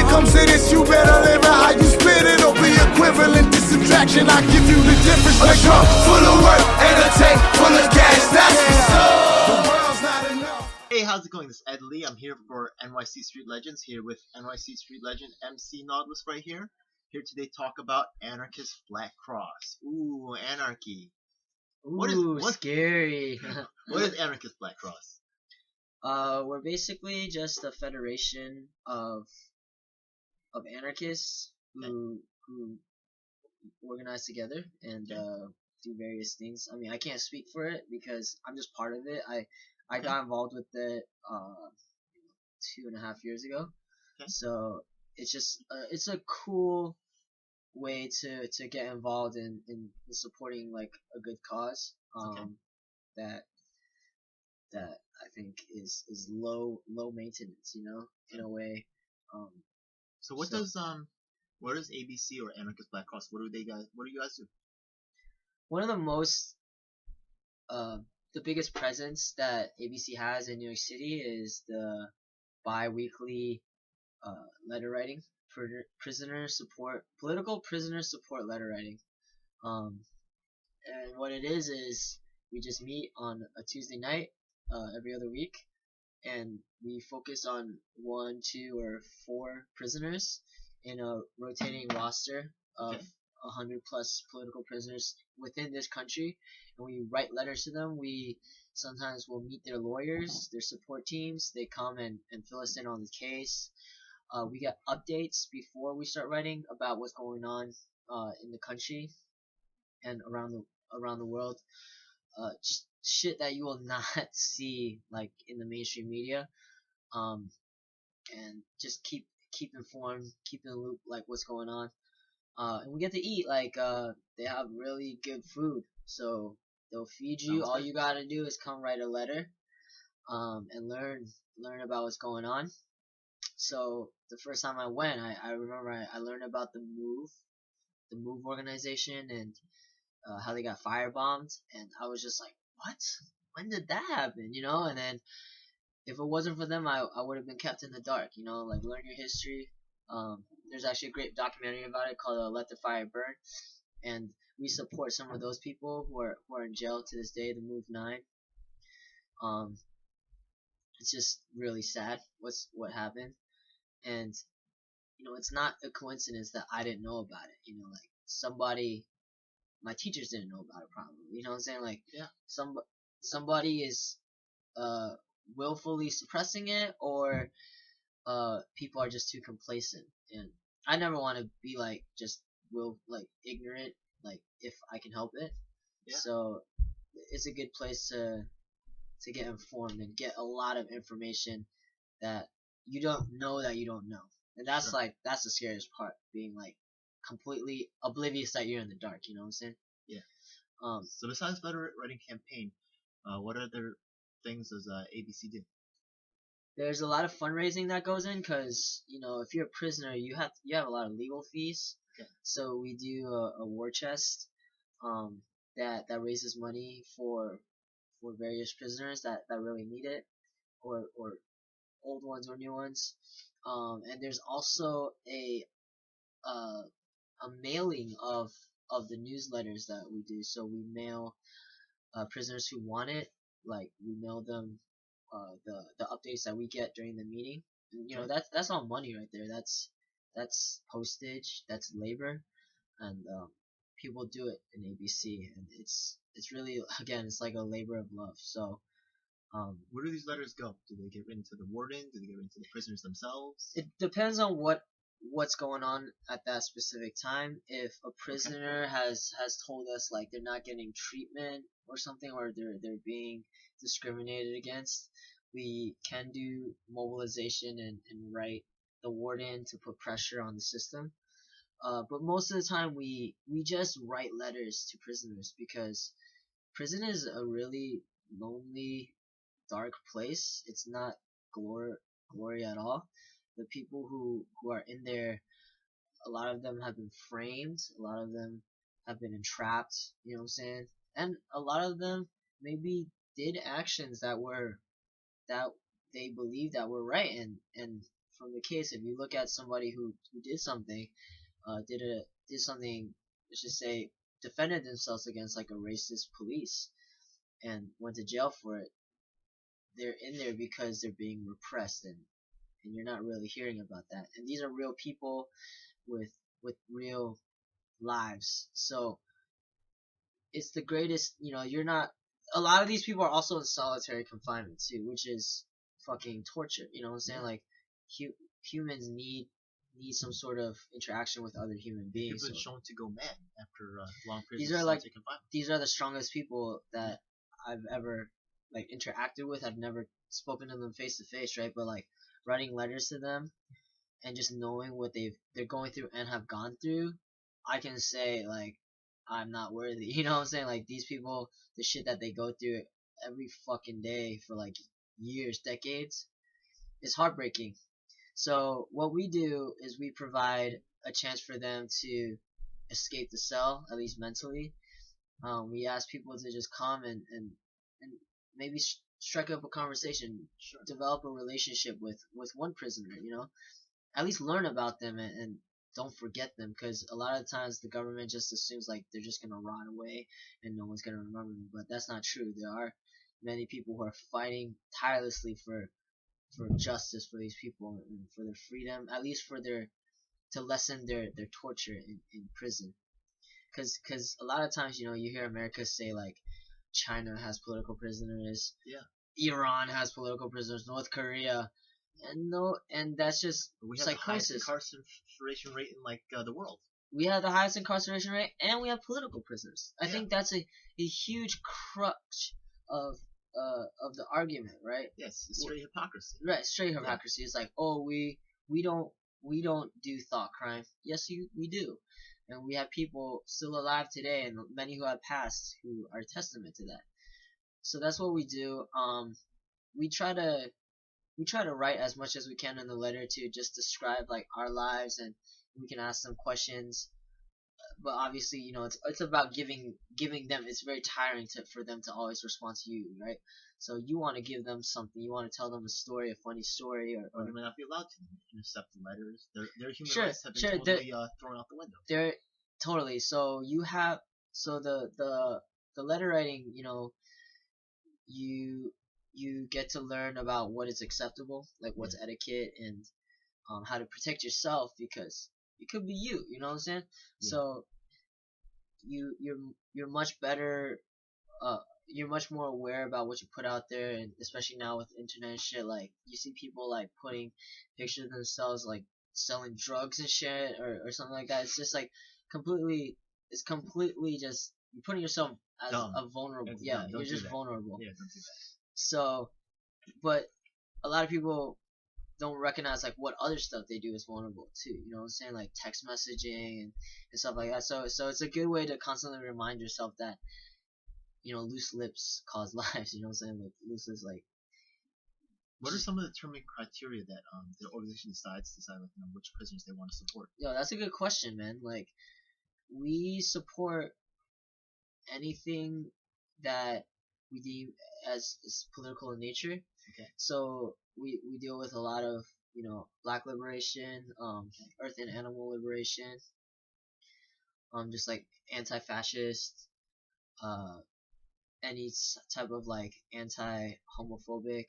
comes to this, you better live it how you spit it, or be equivalent to subtraction. I give you the difference. A trunk full of work and a tank full of gas. That's what's up. The world's not enough. Hey, how's it going? This is Ed Lee. I'm here for NYC Street Legends, here with NYC Street Legend MC Nautilus right here. Here today talk about Anarchist Black Cross. Ooh, anarchy. Ooh, scary. What is Anarchist Black Cross? We're basically just a federation of anarchists who organize together and do various things. I mean, I can't speak for it because I'm just part of it. I got involved with it 2.5 years ago. Okay. So it's just it's a cool way to get involved in supporting like a good cause that I think is low maintenance, you know, in a way. So what does ABC or Anarchist Black Cross? What do you guys do? One of the most the biggest presence that ABC has in New York City is the bi-weekly letter writing, political prisoner support letter writing. And what it is we just meet on a Tuesday night every other week, and we focus on 1, 2, or 4 prisoners in a rotating roster of 100 plus political prisoners within this country, and we write letters to them. We sometimes will meet their lawyers, their support teams. They come and fill us in on the case. We get updates before we start writing about what's going on in the country and around the world. Just shit that you will not see like in the mainstream media. And just keep informed, keep in the loop, like what's going on. And we get to eat, like they have really good food, so they'll feed you. All you gotta do is come write a letter and learn about what's going on. So the first time I went, I remember I learned about the move organization, and how they got firebombed, and I was just like, what? When did that happen? You know? And then if it wasn't for them, I would have been kept in the dark. You know, like learn your history. There's actually a great documentary about it called "Let the Fire Burn," and we support some of those people who are in jail to this day. The Move 9. It's just really sad what happened, and you know, it's not a coincidence that I didn't know about it. You know, like my teachers didn't know about it probably. You know what I'm saying? Like, somebody is willfully suppressing it, or people are just too complacent. And I never want to be like just ignorant, like if I can help it. So it's a good place to get informed and get a lot of information that you don't know that you don't know. And that's that's the scariest part, being like completely oblivious that you're in the dark. You know what I'm saying? Yeah. So besides letter writing campaign, what other things does ABC do? There's a lot of fundraising that goes in, because you know, if you're a prisoner, you have a lot of legal fees. Okay. So we do a war chest that raises money for various prisoners that really need it, or old ones or new ones. And there's also a mailing of the newsletters that we do. So we mail prisoners who want it, like we mail them the updates that we get during the meeting. And, you know, that's all money right there. That's postage, that's labor, and people do it in ABC, and it's really, again, it's like a labor of love. So where do these letters go? Do they get written to the warden? Do they get written to the prisoners themselves? It depends on what's going on at that specific time. If a prisoner has told us like they're not getting treatment or something, or they're being discriminated against, we can do mobilization and write the warden to put pressure on the system. But most of the time we just write letters to prisoners, because prison is a really lonely, dark place. It's not glory at all. The people who are in there, a lot of them have been framed, a lot of them have been entrapped, you know what I'm saying? And a lot of them maybe did actions that they believed that were right, and from the case. If you look at somebody who did something, did something, let's just say, defended themselves against like a racist police and went to jail for it, they're in there because they're being repressed, and you're not really hearing about that. And these are real people with real lives. So it's the greatest, you're not, a lot of these people are also in solitary confinement too, which is fucking torture. You know what I'm saying? Like humans need some sort of interaction with other human beings. People are shown to go mad after long periods These of are like solitary confinement. these are the strongest people that I've ever like interacted with. I've never spoken to them face to face, right? But like writing letters to them and just knowing what they're going through and have gone through, I can say like I'm not worthy. You know what I'm saying? Like these people, the shit that they go through every fucking day for like years, decades, is heartbreaking. So what we do is we provide a chance for them to escape the cell, at least mentally. We ask people to just come and maybe strike up a conversation, develop a relationship with one prisoner. At least learn about them and don't forget them, because a lot of times the government just assumes like they're just gonna rot away and no one's gonna remember them. But that's not true. There are many people who are fighting tirelessly for justice for these people and for their freedom, at least for to lessen their torture in prison. Because a lot of times, you hear America say like China has political prisoners, Iran has political prisoners, North Korea, and that's just We have psychosis. the highest incarceration rate in like the world. We have the highest incarceration rate, and we have political prisoners. I think that's a huge crux of the argument, right? Yes, it's straight hypocrisy. Right, straight hypocrisy. It's like, oh, we don't do thought crime. Yes, we do, and we have people still alive today, and many who have passed who are testament to that. So that's what we do. We try to write as much as we can in the letter to just describe like our lives, and we can ask them questions. But obviously, it's about giving them. It's very tiring for them to always respond to you, right? So you want to give them something. You want to tell them a story, a funny story, or they may not be allowed to intercept the letters. Their human Sure, rights have been sure, totally thrown out the window. they're totally. So the letter writing, you get to learn about what is acceptable, like what's etiquette, and how to protect yourself, because it could be you. You know what I'm saying? Yeah. So you're much better. You're much more aware about what you put out there, and especially now with the internet and shit. Like you see people like putting pictures of themselves like selling drugs and shit, or something like that. It's just like completely. It's completely just you're putting yourself as a vulnerable. It's yeah, dumb. you're Don't just do that. vulnerable. Yeah, don't do that. So, but a lot of people don't recognize like what other stuff they do is vulnerable too. You know what I'm saying? Like text messaging and stuff like that. So it's a good way to constantly remind yourself that loose lips cause lives. You know what I'm saying? Like loose is like. What are some of the determining criteria that the organization decides like which prisoners they want to support? Yo, that's a good question, man. Like we support anything that we deem as political in nature. Okay. So we deal with a lot of black liberation, earth and animal liberation, just like anti-fascist, any type of like anti-homophobic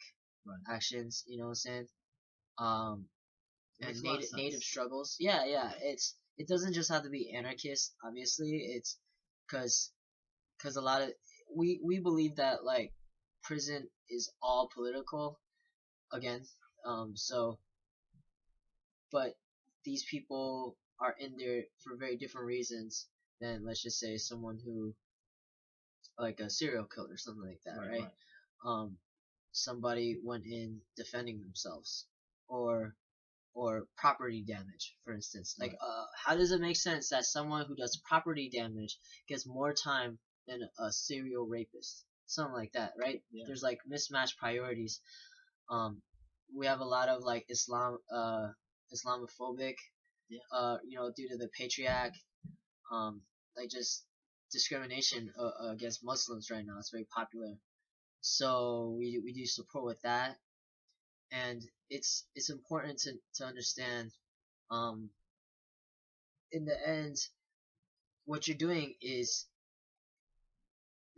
actions. You know what I'm saying? And native struggles. Yeah. It doesn't just have to be anarchist. Obviously, it's because a lot of we believe that like prison is all political again. So but these people are in there for very different reasons than, let's just say, someone who like a serial killer or something like that, right? Somebody went in defending themselves, or property damage, for instance. Like how does it make sense that someone who does property damage gets more time than a serial rapist? Something like that, right? Yeah. There's like mismatched priorities. We have a lot of like Islamophobic, due to the Patriarch, like just discrimination against Muslims right now. It's very popular. So we do support with that. and it's important to understand. In the end, what you're doing is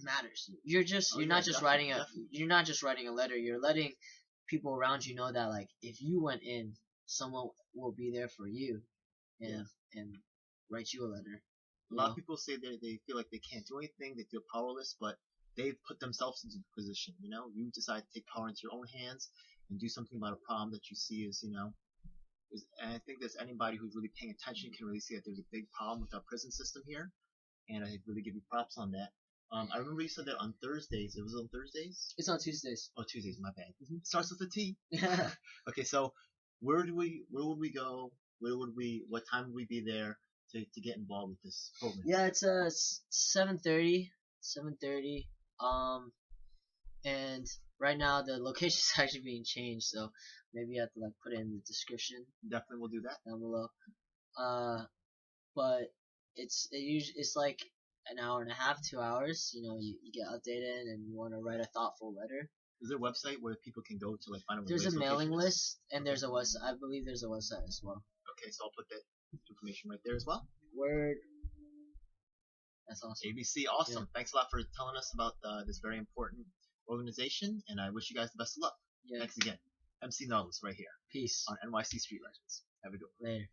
matters. You're not just writing a letter. You're letting people around you know that like if you went in, someone will be there for you and write you a letter. A lot of people say they feel like they can't do anything, they feel powerless, but they've put themselves into the position. You decide to take power into your own hands and do something about a problem that you see and I think there's anybody who's really paying attention can really see that there's a big problem with our prison system here, and I really give you props on that. I remember you said that on Thursdays. It was on Thursdays? It's on Tuesdays. Oh, Tuesdays, my bad. Mm-hmm. It starts with a T. Okay, so where would we go? What time would we be there to get involved with this program? Yeah, it's 7:30. 7:30. And right now the location is actually being changed, so maybe you have to like put it in the description. Definitely, we'll do that down below. But it's like an hour and a half, 2 hours. You get updated and you want to write a thoughtful letter. Is there a website where people can go to like find out? There's a mailing list and there's a website. I believe there's a website as well. Okay, so I'll put that information right there as well. Word. That's awesome. ABC, awesome. Yeah. Thanks a lot for telling us about this very important organization, and I wish you guys the best of luck. Yeah. Thanks again. MC Nautilus right here Peace. on NYC Street Legends. Have a good one. Later.